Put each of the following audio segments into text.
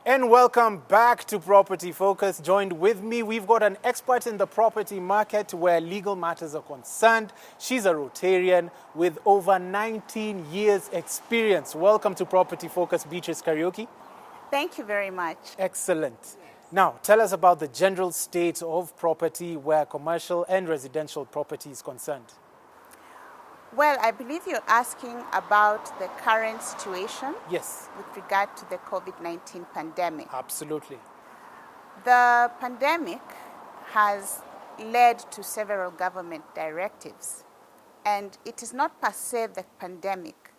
And welcome back to Property Focus. Joined with me, we've got an expert in the property market where legal matters are concerned. She's a Rotarian with over 19 years experience. Welcome to Property Focus, Beatrice Kariuki. Thank you very much. Excellent. Now, tell us about the general state of property where commercial and residential property is concerned. Well, I believe you're asking about the current situation Yes, with regard to the COVID-19 pandemic. absolutely. The pandemic has led to several government directives, and it is not per se the pandemic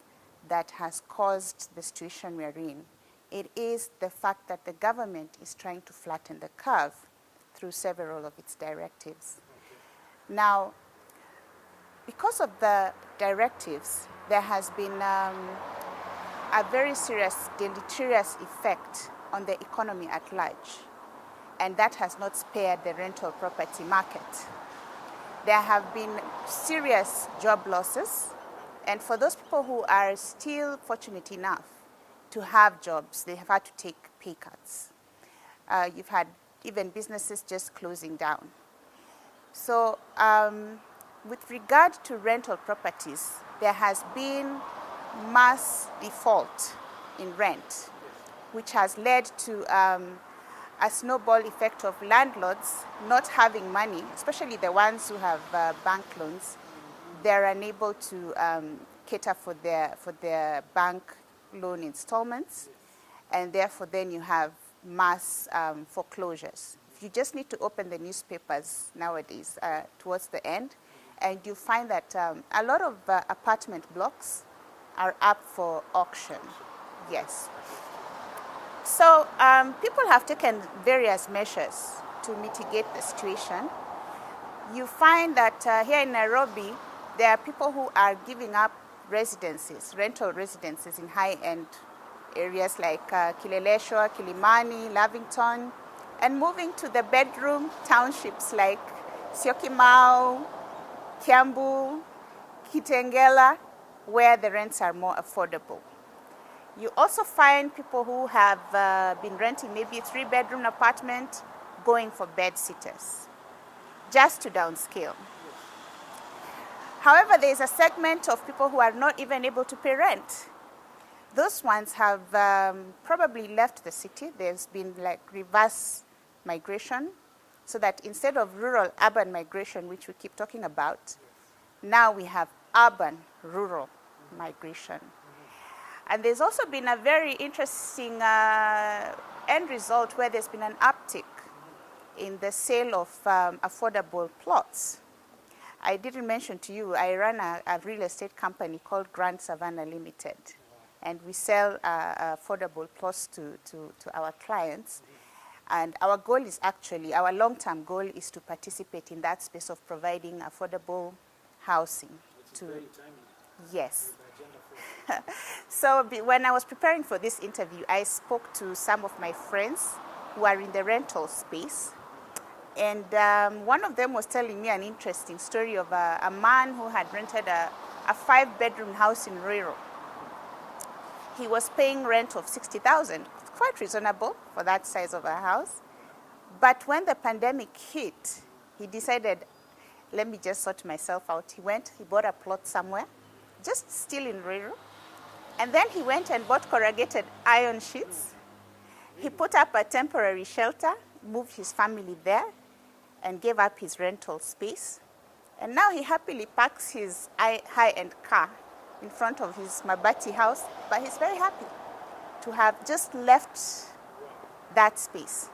that has caused the situation we're in. It is the fact that the government is trying to flatten the curve through several of its directives. Now, because of the directives, there has been a very serious deleterious effect on the economy at large, and that has not spared the rental property market. There have been serious job losses, and for those people who are still fortunate enough to have jobs, they have had to take pay cuts. You've had even businesses just closing down. So, with regard to rental properties, there has been mass default in rent, which has led to a snowball effect of landlords not having money, especially the ones who have bank loans. They're unable to cater for their bank loan installments, and therefore then you have mass foreclosures. You just need to open the newspapers nowadays towards the end, and you find that a lot of apartment blocks are up for auction. Yes. So people have taken various measures to mitigate the situation. You find that here in Nairobi, there are people who are giving up residences, rental residences in high-end areas like Kileleshwa, Kilimani, Lavington, and moving to the bedroom townships like Syokimau, Kiambu, Kitengela, where the rents are more affordable. You also find people who have been renting maybe a 3-bedroom apartment going for bed sitters, just to downscale. However, there is a segment of people who are not even able to pay rent. Those ones have probably left the city. There's been like reverse migration, so that instead of rural-urban migration, which we keep talking about, now we have urban-rural migration. And there's also been a very interesting end result where there's been an uptick in the sale of affordable plots. I didn't mention to you, I run a real estate company called Grand Savannah Limited, and we sell affordable plots to our clients. And our goal is actually, our long-term goal is to participate in that space of providing affordable housing. Yes. So when I was preparing for this interview, I spoke to some of my friends who are in the rental space. And one of them was telling me an interesting story of a man who had rented a 5-bedroom house in Ruiru. He was paying rent of 60,000, quite reasonable for that size of a house. But when the pandemic hit, he decided, let me just sort myself out. He bought a plot somewhere, just still in Ruiru. And then he went and bought corrugated iron sheets. He put up a temporary shelter, moved his family there, and gave up his rental space. And now he happily parks his high-end car in front of his Mabati house, but he's very happy to have just left that space.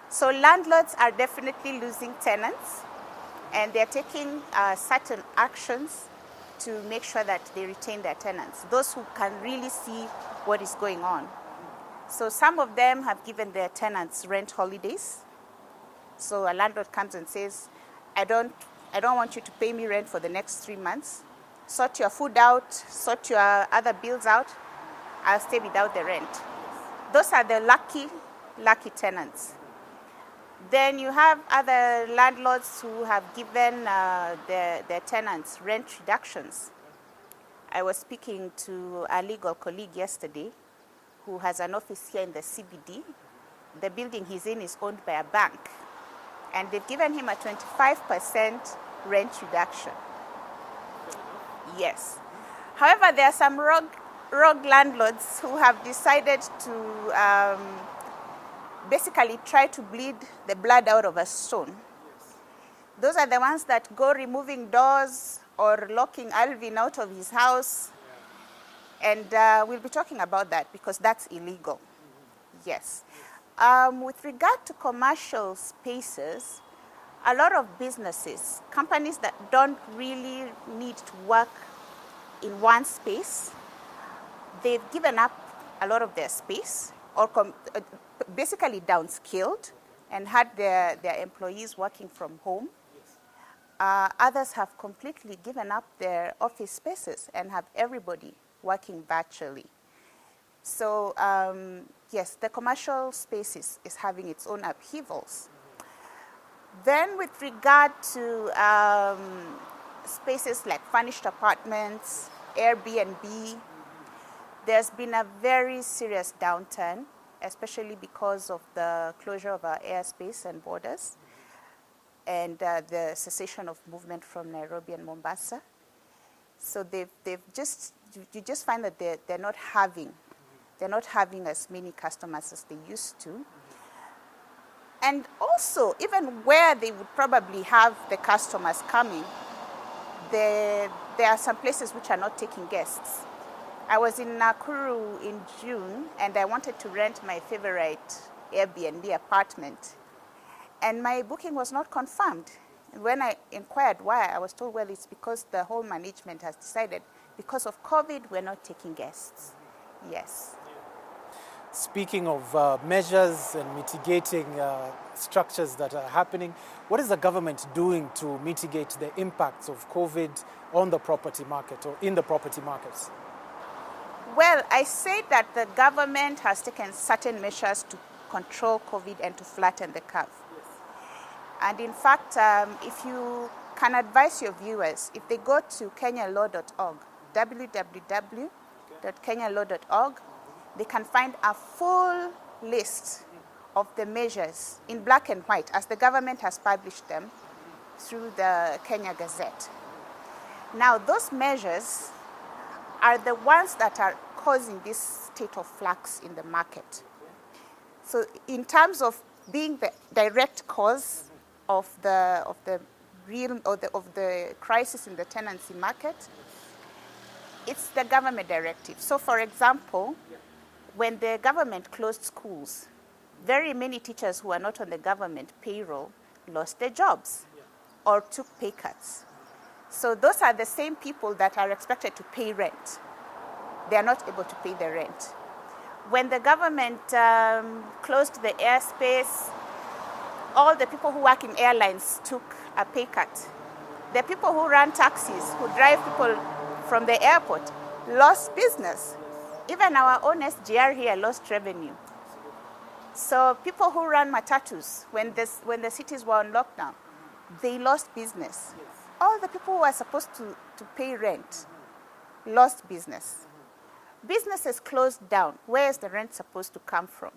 So landlords are definitely losing tenants, and they're taking certain actions to make sure that they retain their tenants, those who can really see what is going on. So some of them have given their tenants rent holidays. So a landlord comes and says, I don't want you to pay me rent for the next 3 months. Sort your food out, sort your other bills out. I'll stay without the rent. Those are the lucky tenants. Then you have other landlords who have given their tenants rent reductions. I was speaking to a legal colleague yesterday who has an office here in the CBD, the building he's in is owned by a bank, and they've given him a 25% rent reduction. Yes. However, there are some rogue landlords who have decided to basically try to bleed the blood out of a stone. Those are the ones that go removing doors or locking Alvin out of his house. And we'll be talking about that because that's illegal. Yes. With regard to commercial spaces, a lot of businesses, companies that don't really need to work in one space, they've given up a lot of their space or basically downscaled and had their employees working from home. Others have completely given up their office spaces and have everybody working virtually. So yes, the commercial space is having its own upheavals. Then with regard to spaces like furnished apartments, Airbnb, there's been a very serious downturn, especially because of the closure of our airspace and borders and the cessation of movement from Nairobi and Mombasa. So you just find that they're not having as many customers as they used to. And also, even where they would probably have the customers coming, there are some places which are not taking guests. I was in Nakuru in June, and I wanted to rent my favorite Airbnb apartment. And my booking was not confirmed. And when I inquired why, I was told, well, it's because the whole management has decided, because of COVID, we're not taking guests. Yes. Speaking of measures and mitigating structures that are happening, what is the government doing to mitigate the impacts of COVID on the property market or in the property markets? Well, I say that the government has taken certain measures to control COVID and to flatten the curve. Yes. And in fact, if you can advise your viewers, if they go to kenyalaw.org, www.kenyalaw.org, they can find a full list of the measures in black and white as the government has published them through the Kenya Gazette. Now, those measures are the ones that are causing this state of flux in the market. So in terms of being the direct cause of the crisis in the tenancy market, it's the government directive. So for example, when the government closed schools, very many teachers who are not on the government payroll lost their jobs or took pay cuts. So those are the same people that are expected to pay rent. They are not able to pay the rent. When the government closed the airspace, all the people who work in airlines took a pay cut. The people who run taxis, who drive people from the airport, lost business. Even our own SGR here lost revenue. So people who run matatus, when the cities were on lockdown, they lost business. All the people who are supposed to pay rent lost business. Businesses closed down. Where is the rent supposed to come from?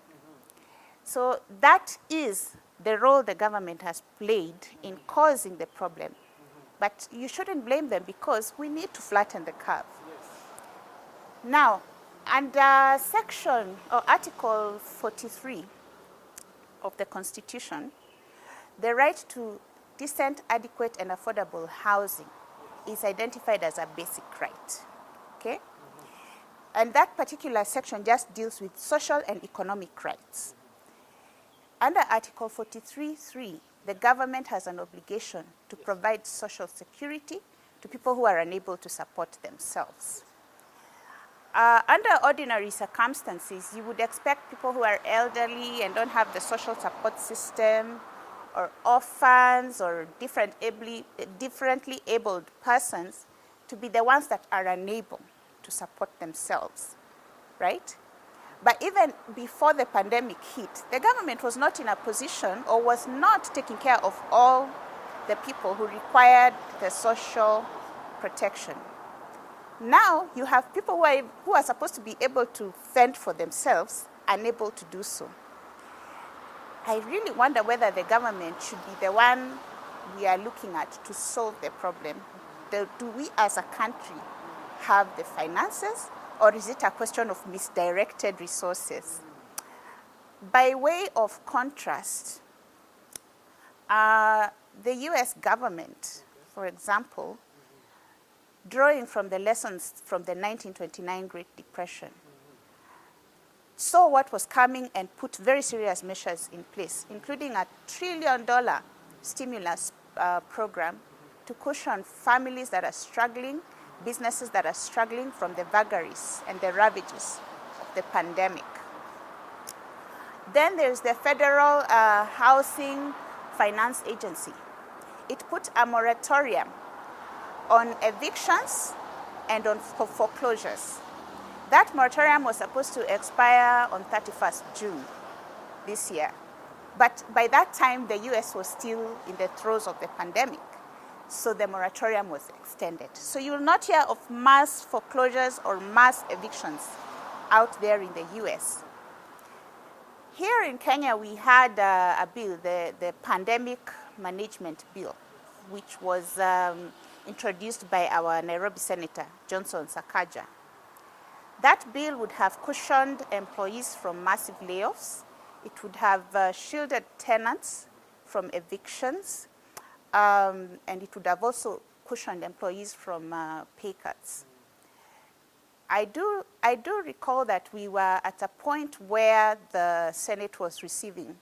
So that is the role the government has played in causing the problem. But you shouldn't blame them because we need to flatten the curve. Now, under section or Article 43 of the Constitution, the right to decent, adequate, and affordable housing is identified as a basic right. Okay? And that particular section just deals with social and economic rights. Under Article 43.3, the government has an obligation to provide social security to people who are unable to support themselves. Under ordinary circumstances, you would expect people who are elderly and don't have the social support system, or orphans, or differently abled persons to be the ones that are unable to support themselves, right? But even before the pandemic hit, the government was not in a position or was not taking care of all the people who required the social protection. Now you have people who are supposed to be able to fend for themselves, unable to do so. I really wonder whether the government should be the one we are looking at to solve the problem. Do we as a country have the finances, or is it a question of misdirected resources? By way of contrast, the US government, for example, drawing from the lessons from the 1929 Great Depression, saw what was coming and put very serious measures in place, including a $1 trillion stimulus program to cushion families that are struggling, businesses that are struggling from the vagaries and the ravages of the pandemic. Then there's the Federal Housing Finance Agency. It put a moratorium on evictions and on foreclosures. That moratorium was supposed to expire on 31st June this year. But by that time, the US was still in the throes of the pandemic. So the moratorium was extended. So you will not hear of mass foreclosures or mass evictions out there in the US. Here in Kenya, we had a bill, the Pandemic Management Bill, which was introduced by our Nairobi Senator, Johnson Sakaja. That bill would have cushioned employees from massive layoffs. It would have shielded tenants from evictions, and it would have also cushioned employees from pay cuts. I do recall that we were at a point where the Senate was receiving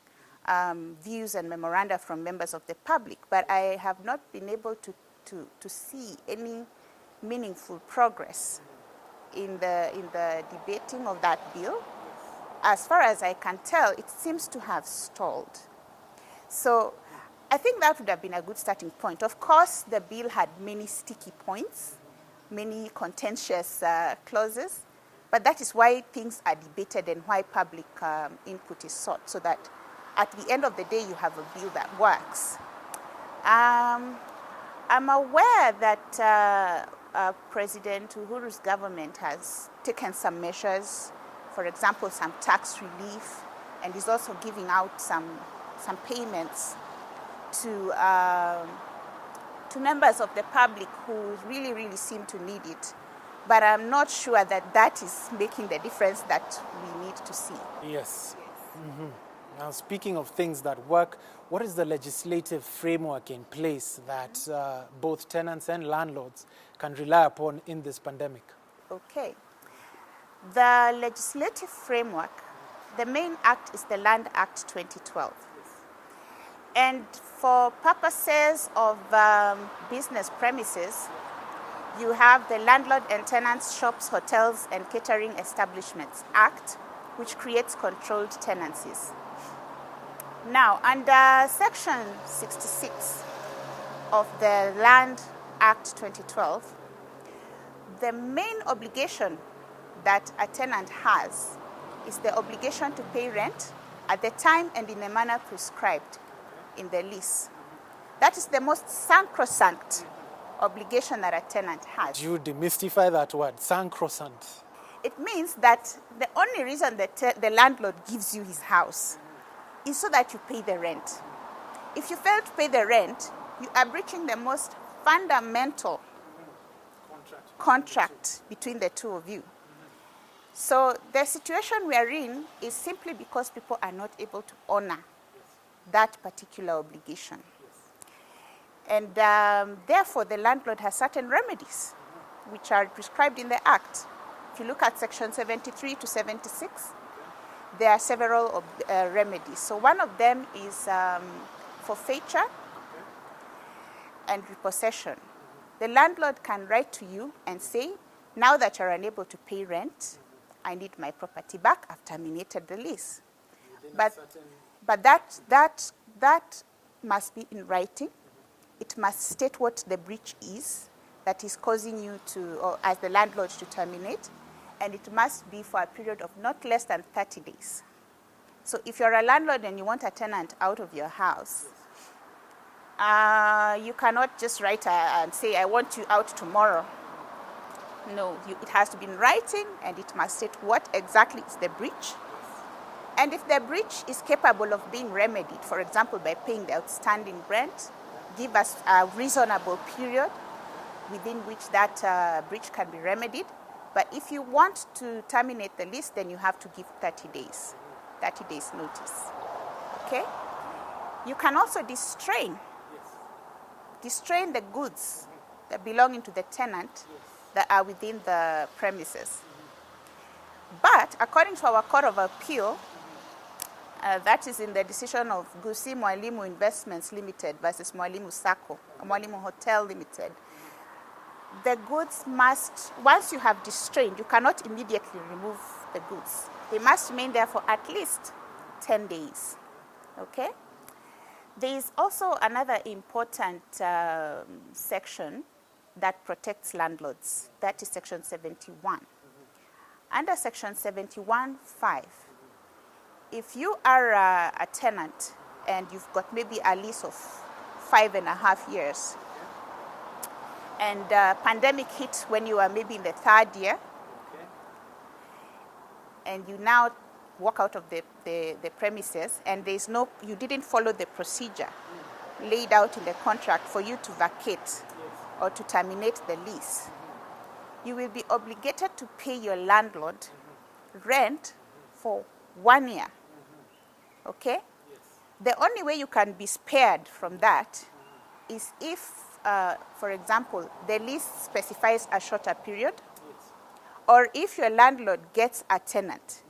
views and memoranda from members of the public, but I have not been able to see any meaningful progress in the debating of that bill. As far as I can tell, it seems to have stalled. So I think that would have been a good starting point. Of course, the bill had many sticky points, many contentious clauses, but that is why things are debated and why public input is sought, so that at the end of the day, you have a bill that works. I'm aware that President Uhuru's government has taken some measures, for example, some tax relief, and is also giving out some payments to members of the public who really seem to need it. But I'm not sure that that is making the difference that we need to see. Yes. Mm-hmm. Now, speaking of things that work, what is the legislative framework in place that both tenants and landlords can rely upon in this pandemic? Okay. The legislative framework, the main act is the Land Act 2012. And for purposes of business premises, you have the Landlord and Tenants Shops, Hotels and Catering Establishments Act, which creates controlled tenancies. Now, under Section 66 of the Land Act 2012, the main obligation that a tenant has is the obligation to pay rent at the time and in a manner prescribed in the lease. That is the most sacrosanct obligation that a tenant has. Do you demystify that word, sacrosanct? It means that the only reason that the landlord gives you his house is so that you pay the rent. If you fail to pay the rent, you are breaching the most fundamental contract between the two of you. So the situation we are in is simply because people are not able to honor that particular obligation. And therefore, the landlord has certain remedies which are prescribed in the Act. If you look at Section 73 to 76, there are several remedies. So one of them is forfeiture and repossession. The landlord can write to you and say, now that you're unable to pay rent, I need my property back. I've terminated the lease. But that must be in writing. It must state what the breach is that is causing you to, or as the landlord, to terminate. And it must be for a period of not less than 30 days. So if you're a landlord and you want a tenant out of your house, you cannot just write and say, I want you out tomorrow. No, it has to be in writing, and it must state what exactly is the breach. And if the breach is capable of being remedied, for example, by paying the outstanding rent, give us a reasonable period within which that breach can be remedied. But if you want to terminate the lease, then you have to give 30 days, 30 days notice. Okay? You can also distrain the goods that belonging to the tenant that are within the premises. But according to our Court of Appeal, that is in the decision of Gusi Mwalimu Investments Limited versus Mwalimu Sacco, Mwalimu Hotel Limited, the goods must, once you have distrained, you cannot immediately remove the goods. They must remain there for at least 10 days. Okay? There is also another important section that protects landlords. That is Section 71. Under Section 71(5), if you are a tenant and you've got maybe a lease of 5.5 years, and pandemic hit when you are maybe in the 3rd year, and you now walk out of the premises, and there's no, you didn't follow the procedure laid out in the contract for you to vacate or to terminate the lease, you will be obligated to pay your landlord rent for 1 year. Okay? The only way you can be spared from that is if, for example, the lease specifies a shorter period, or if your landlord gets a tenant.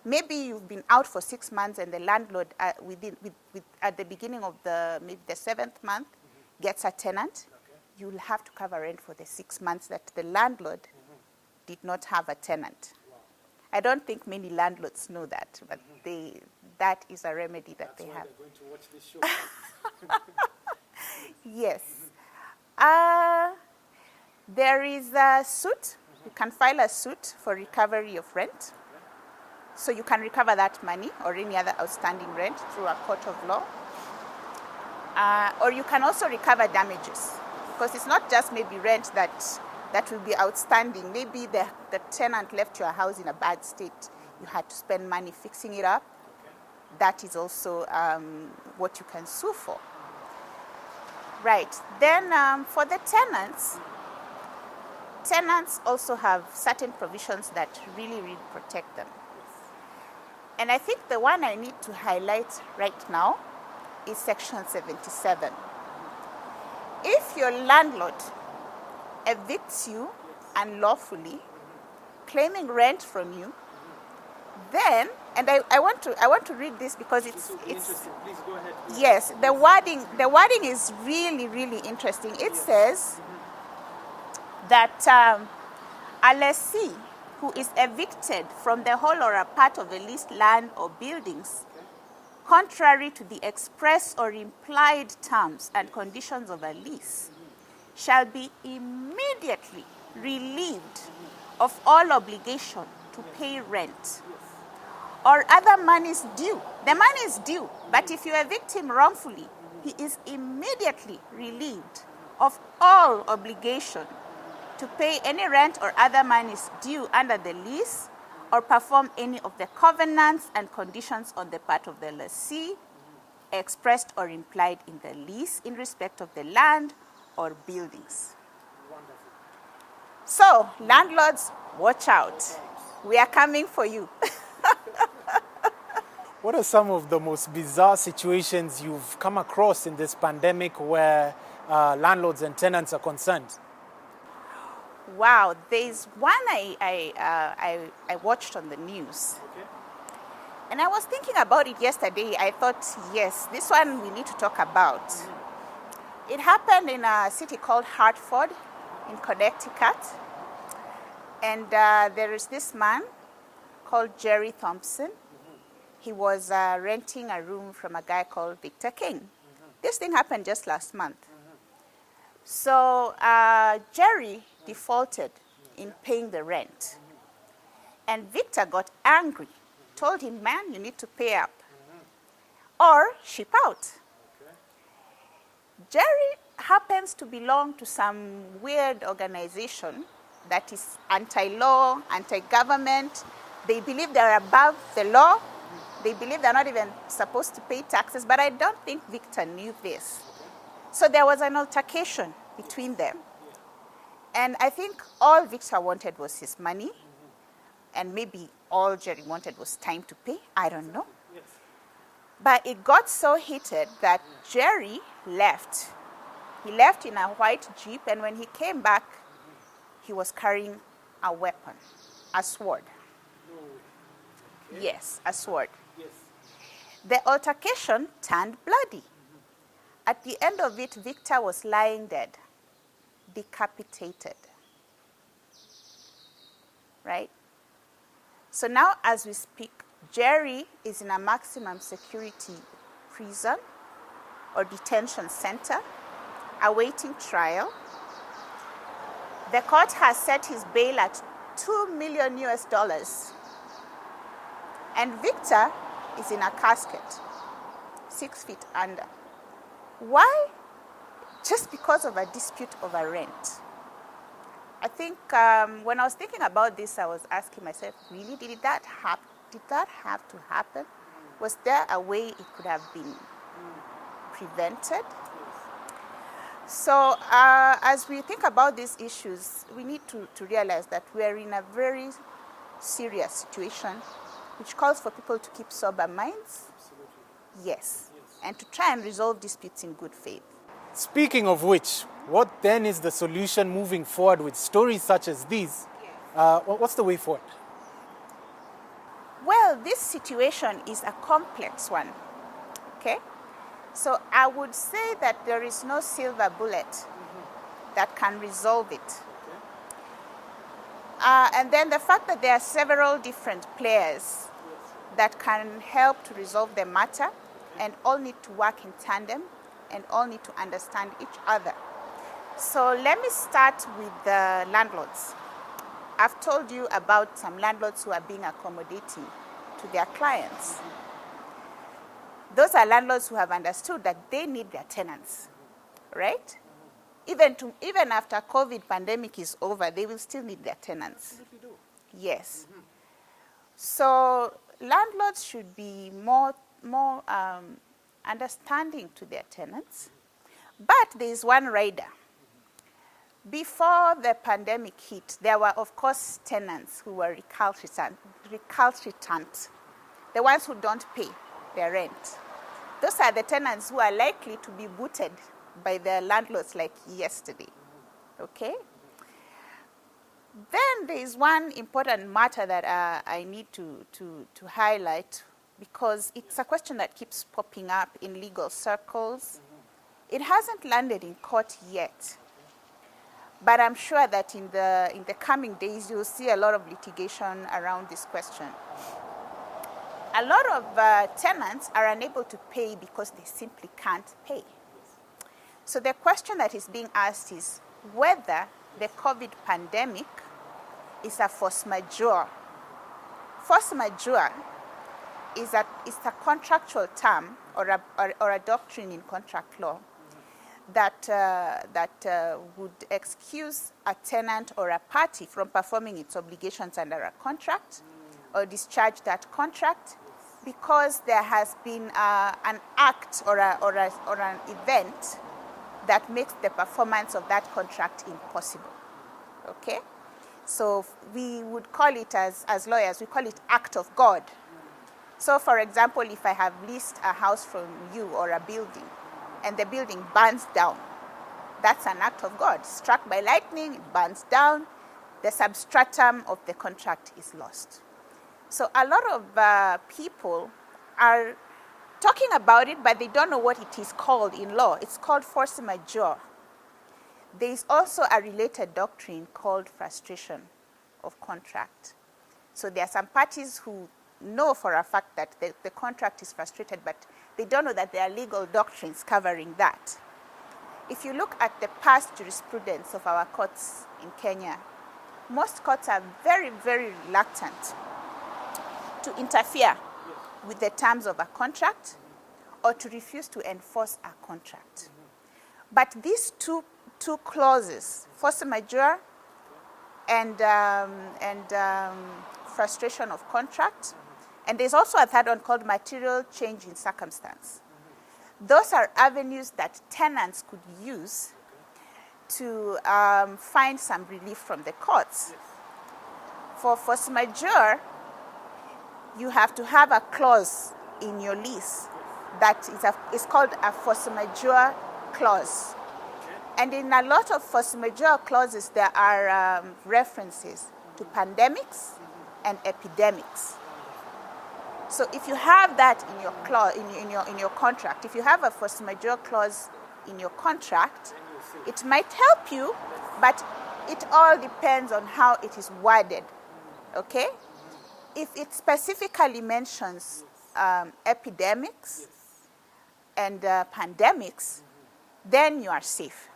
Maybe you've been out for 6 months and the landlord at the beginning of maybe the 7th month gets a tenant. You will have to cover rent for the 6 months that the landlord did not have a tenant. I don't think many landlords know that, but that is a remedy that they have. They're going to watch this show. Yes. There is a suit. You can file a suit for recovery of rent. So you can recover that money or any other outstanding rent through a court of law. Or you can also recover damages, because it's not just maybe rent that will be outstanding. Maybe the tenant left your house in a bad state. You had to spend money fixing it up. That is also what you can sue for. Right. Then for the tenants also have certain provisions that really, really protect them. And I think the one I need to highlight right now is Section 77. If your landlord evicts you unlawfully, claiming rent from you, then, and I want to read this because it's interesting. Please go ahead. Yes, the wording is really, really interesting. It says that a lessee who is evicted from the whole or a part of a leased land or buildings, contrary to the express or implied terms and conditions of a lease, shall be immediately relieved of all obligation to pay rent or other monies due. The money is due, but if you evict him wrongfully, he is immediately relieved of all obligation to pay any rent or other monies due under the lease or perform any of the covenants and conditions on the part of the lessee expressed or implied in the lease in respect of the land or buildings. Wonderful. So, landlords, watch out. We are coming for you. What are some of the most bizarre situations you've come across in this pandemic where landlords and tenants are concerned? Wow, there's one I watched on the news. Okay. And I was thinking about it yesterday. I thought, yes, this one we need to talk about. It happened in a city called Hartford in Connecticut. And there is this man called Jerry Thompson. He was renting a room from a guy called Victor King. This thing happened just last month. So Jerry defaulted in paying the rent. And Victor got angry, told him, man, you need to pay up or ship out. Jerry happens to belong to some weird organization that is anti-law, anti-government. They believe they're above the law. They believe they're not even supposed to pay taxes, but I don't think Victor knew this. So there was an altercation between them. And I think all Victor wanted was his money, and maybe all Jerry wanted was time to pay. I don't know. But it got so heated that Jerry left. He left in a white Jeep, and when he came back, he was carrying a weapon, a sword. Yes, a sword. The altercation turned bloody. At the end of it, Victor was lying dead, decapitated. Right? So now, as we speak, Jerry is in a maximum security prison or detention center, awaiting trial. The court has set his bail at $2 million US. And Victor is in a casket, 6 feet under. Why? Just because of a dispute over rent. I think when I was thinking about this, I was asking myself, really, did that have to happen? Was there a way it could have been prevented? So as we think about these issues, we need to realize that we are in a very serious situation, which calls for people to keep sober minds. Absolutely. Yes. And to try and resolve disputes in good faith. Speaking of which, what then is the solution moving forward with stories such as these? What's the way forward? Well, this situation is a complex one, okay? So I would say that there is no silver bullet that can resolve it. And then the fact that there are several different players that can help to resolve the matter and all need to work in tandem and all need to understand each other. So let me start with the landlords. I've told you about some landlords who are being accommodating to their clients. Those are landlords who have understood that they need their tenants, right? Even after COVID pandemic is over, they will still need their tenants. Yes. So landlords should be more understanding to their tenants. But there is one rider. Before the pandemic hit, there were, of course, tenants who were recalcitrant, the ones who don't pay their rent. Those are the tenants who are likely to be booted by their landlords like yesterday. Okay? Then there is one important matter that I need to highlight, because it's a question that keeps popping up in legal circles. It hasn't landed in court yet, but I'm sure that in the coming days you'll see a lot of litigation around this question. A lot of tenants are unable to pay because they simply can't pay. So the question that is being asked is whether the COVID pandemic is a force majeure. Force majeure is a contractual term or a doctrine in contract law that would excuse a tenant or a party from performing its obligations under a contract or discharge that contract because there has been an act or an event that makes the performance of that contract impossible. Okay? So we would call it, as lawyers, we call it act of God. So for example, if I have leased a house from you or a building, and the building burns down, that's an act of God. Struck by lightning, it burns down, the substratum of the contract is lost. So a lot of people are talking about it, but they don't know what it is called in law. It's called force majeure. There is also a related doctrine called frustration of contract. So there are some parties who know for a fact that the contract is frustrated, but they don't know that there are legal doctrines covering that. If you look at the past jurisprudence of our courts in Kenya, most courts are very, very reluctant to interfere with the terms of a contract or to refuse to enforce a contract. But these two clauses, force majeure and frustration of contract, And there's also a third one called material change in circumstance. Those are avenues that tenants could use to find some relief from the courts. For force majeure, you have to have a clause in your lease that is called a force majeure clause. And in a lot of force majeure clauses, there are references to pandemics and epidemics. So if you have that in your clause, in your contract, if you have a force majeure clause in your contract, it might help you, but it all depends on how it is worded. Okay? If it specifically mentions epidemics and pandemics, then you are safe.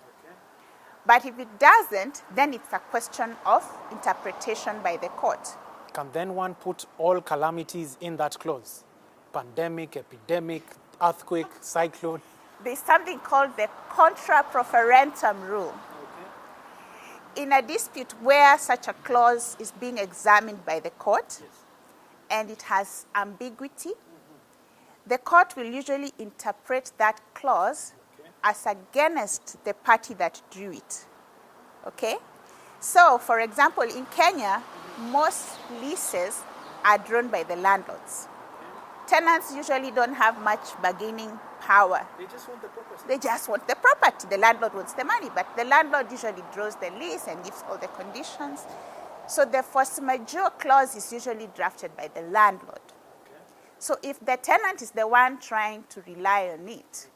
But if it doesn't, then it's a question of interpretation by the court. Can then one put all calamities in that clause? Pandemic, epidemic, earthquake, cyclone? There's something called the contra proferentum rule. Okay. In a dispute where such a clause is being examined by the court, and it has ambiguity, the court will usually interpret that clause as against the party that drew it. Okay? So, for example, in Kenya, most leases are drawn by the landlords. Tenants usually don't have much bargaining power. They just want the property. They just want the property. The landlord wants the money, but the landlord usually draws the lease and gives all the conditions. So the force majeure clause is usually drafted by the landlord. Okay. So if the tenant is the one trying to rely on it,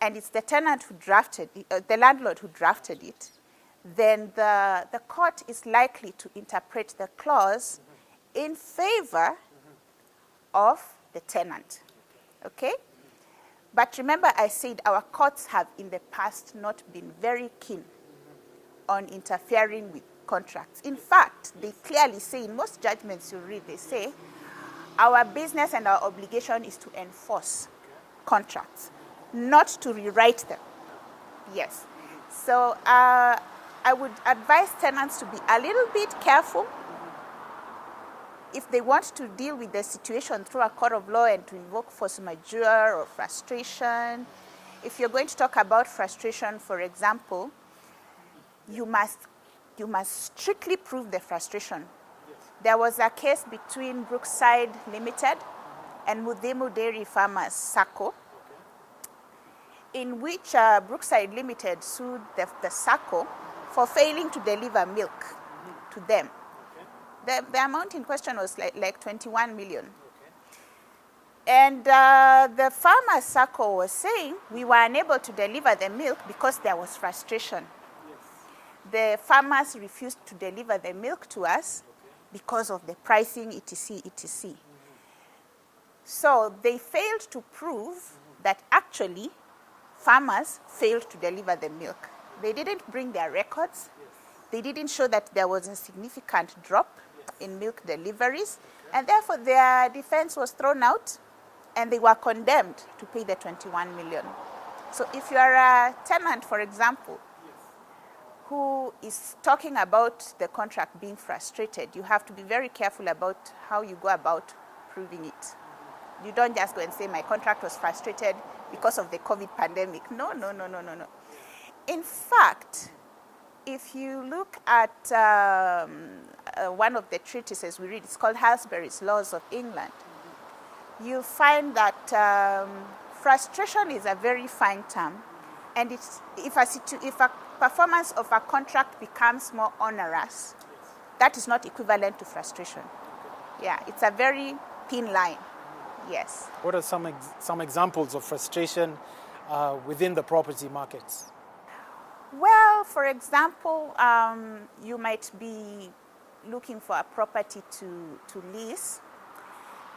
and it's the tenant who drafted it, the landlord who drafted it, then the court is likely to interpret the clause in favor of the tenant. Okay? But remember, I said our courts have in the past not been very keen on interfering with contracts. In fact, they clearly say in most judgments you read, they say our business and our obligation is to enforce contracts, not to rewrite them. Yes. So I would advise tenants to be a little bit careful if they want to deal with the situation through a court of law and to invoke force majeure or frustration. If you're going to talk about frustration, for example, you must strictly prove the frustration. Yes. There was a case between Brookside Limited and Mudhimu Dairy Farmers Sacco, in which Brookside Limited sued the Sacco for failing to deliver milk to them. Okay. The amount in question was like 21 million. Okay. And the Farmers Sacco was saying we were unable to deliver the milk because there was frustration. The farmers refused to deliver the milk to us because of the pricing, etc., etc. So they failed to prove that actually farmers failed to deliver the milk. They didn't bring their records. They didn't show that there was a significant drop in milk deliveries, and therefore their defense was thrown out, and they were condemned to pay the 21 million. So if you are a tenant, for example, who is talking about the contract being frustrated, you have to be very careful about how you go about proving it. You don't just go and say, my contract was frustrated because of the COVID pandemic. No. In fact, if you look at one of the treatises we read, it's called Halsbury's Laws of England, you'll find that frustration is a very fine term, and if a performance of a contract becomes more onerous, that is not equivalent to frustration. Yeah, it's a very thin line. Yes. What are some examples of frustration within the property markets? Well, for example, you might be looking for a property to lease,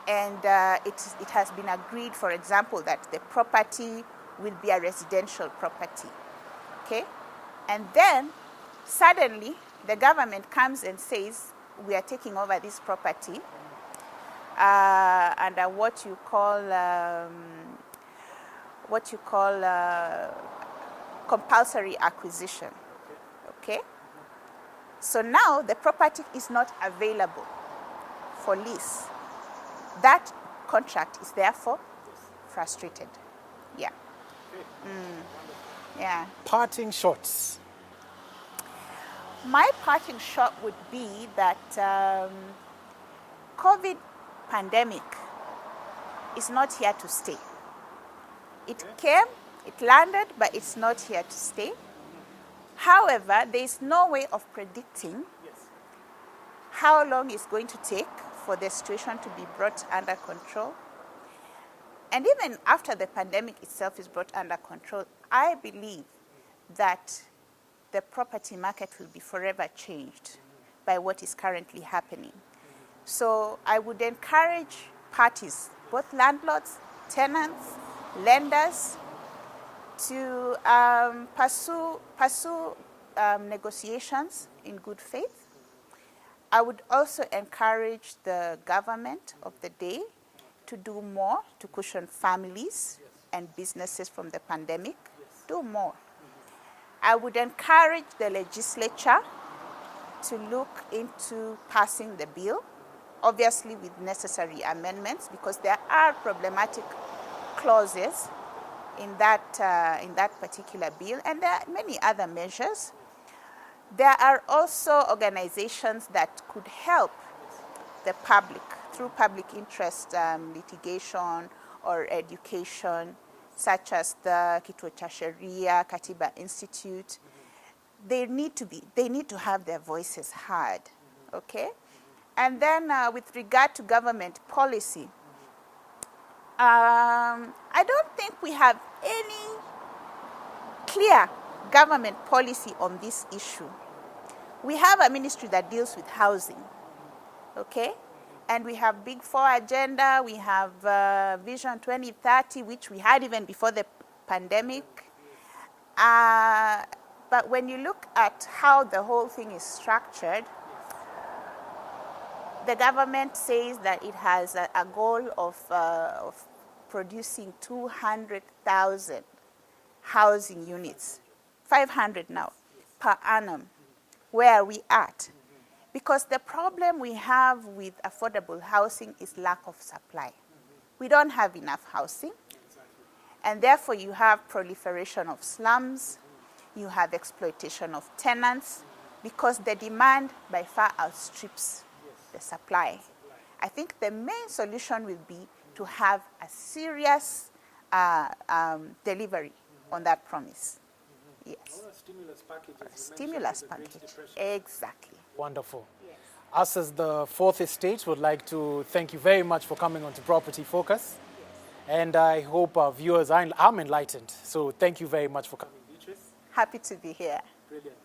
and it has been agreed, for example, that the property will be a residential property. Okay? And then, suddenly, the government comes and says, we are taking over this property under what you call compulsory acquisition. Okay? So now the property is not available for lease. that contract is therefore frustrated. Yeah. Yeah. Parting shots. My parting shot would be that COVID pandemic is not here to stay. It came, it landed, but it's not here to stay. However, there is no way of predicting how long it's going to take for the situation to be brought under control. And even after the pandemic itself is brought under control, I believe that the property market will be forever changed by what is currently happening. So I would encourage parties, both landlords, tenants, lenders, to pursue negotiations in good faith. I would also encourage the government of the day to do more to cushion families and businesses from the pandemic. Do more. I would encourage the legislature to look into passing the bill, obviously with necessary amendments, because there are problematic clauses in that particular bill, and there are many other measures. There are also organizations that could help the public through public interest litigation or education, such as the Kituo cha Sheria, Katiba Institute. They need to have their voices heard, okay? And then with regard to government policy, I don't think we have any clear government policy on this issue. We have a ministry that deals with housing, okay? And we have Big Four agenda, we have Vision 2030, which we had even before the pandemic. But when you look at how the whole thing is structured, the government says that it has a goal of producing 200,000 housing units, 500 now, per annum. Where are we at? Because the problem we have with affordable housing is lack of supply. We don't have enough housing, and therefore you have proliferation of slums, you have exploitation of tenants, because the demand by far outstrips the supply. I think the main solution will be to have a serious delivery on that promise. Yes. Stimulus packages. Stimulus package. Exactly. Wonderful. Yes. Us as the Fourth Estate would like to thank you very much for coming on to Property Focus. Yes. And I hope our viewers are enlightened. So thank you very much for coming, Beatrice. Happy to be here. Brilliant.